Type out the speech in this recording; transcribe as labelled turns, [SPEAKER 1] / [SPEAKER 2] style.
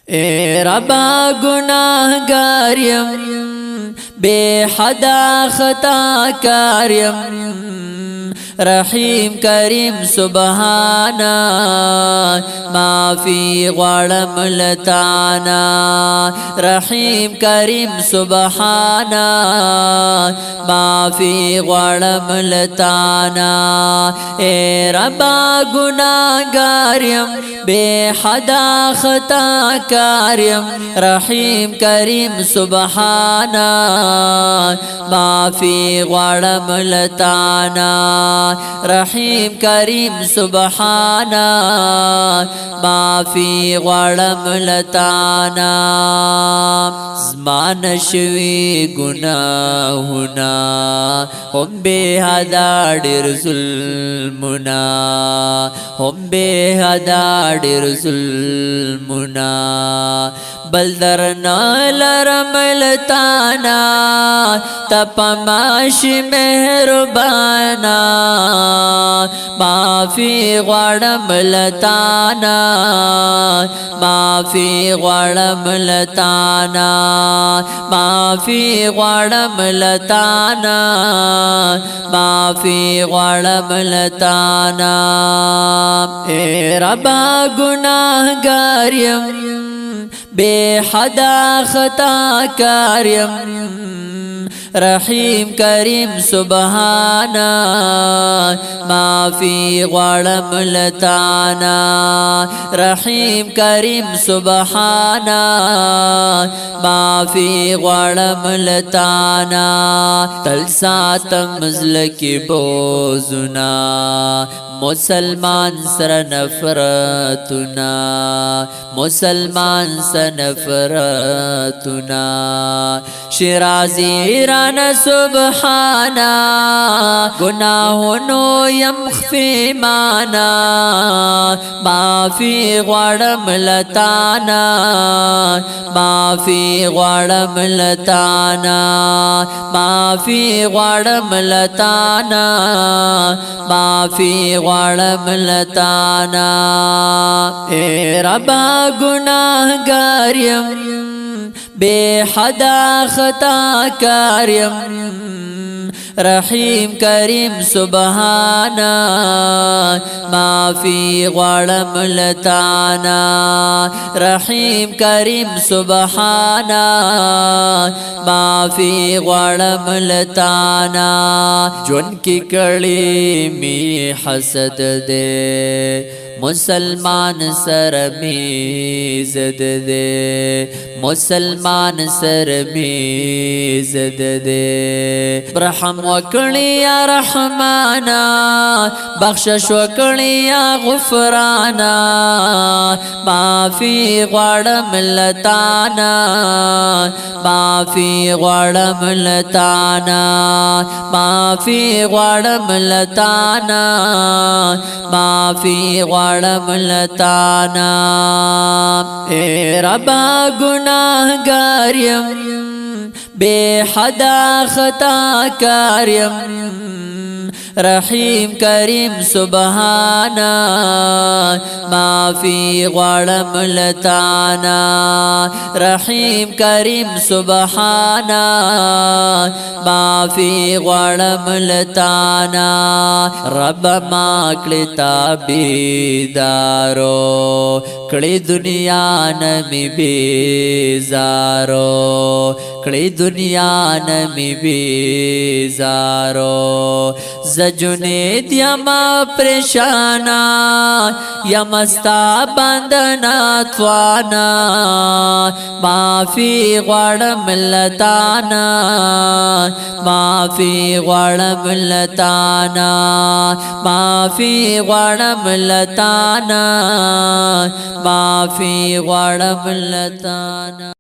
[SPEAKER 1] اے ربا گناہگار یم بے حدا خطا کار یم رحیم کریم سبحانا معافی غواړم لتانا رحیم کریم سبحانا معافی غواړم لتانا اے ربا گناہگار یم بے حدا خطا کار یم رحیم کریم سبحانا معافی غواړم لتانا رحیم کریم سبحانا معافی غواړم لتانا زمان شوی گناہونا هم بے حدا ډیر ظلمنا هم بے حدا ډیر ظلمنا بل درنا لرم لتانا تپماش مهربانا معافی غواړم لتانا معافی غواړم لتانا معافی غواړم لتانا معافی غواړم لتانا اے ربا گناہگار یم بے حدا خطا کار یم رحیم کریم سبحانا معافی غواړم لتانا رحیم کریم سبحانا معافی غواړم لتانا تل ساتم مزلکی بوزنا مسلمان سر نفرتنا مسلمان سر نفرتنا شرازی رانا سبحانا گناہونو یمخفی مانا معافی غواړم لتانا معافی غواړم لتانا معافی غواړم لتانا معافی غواړم لتانا اے ربا گناہگار یم بے حدا خطا کار یم رحیم کریم سبحانا معافی غواړم لتانا رحیم کریم سبحانا معافی غواړم لتانا جون کی کړي می حسد دے مسلمان سر میزد دے مسلمان سر میزد دے رحم وکړی یا رحمانا بخشش وکړی یا غفرانا معافی غواړم لتانا معافی غواړم لتانا معافی غواړم لتانا معافی غواړم لتانا اے ربا گناہگار یم بے حدا خطا کار یم رحیم کریم سبحانا معافی غواړم لتانا رحیم کریم سبحانا معافی غواړم لتانا رب ما کړی تابیدارو کړی دنیا نمی بیزارو کړی دنیا نمی بیزارو زجنید یما پریشانا یمستا بندنا توانا معافی غواړم لتانا معافی غواړم لتانا معافی غواړم لتانا معافی غواړم لتانا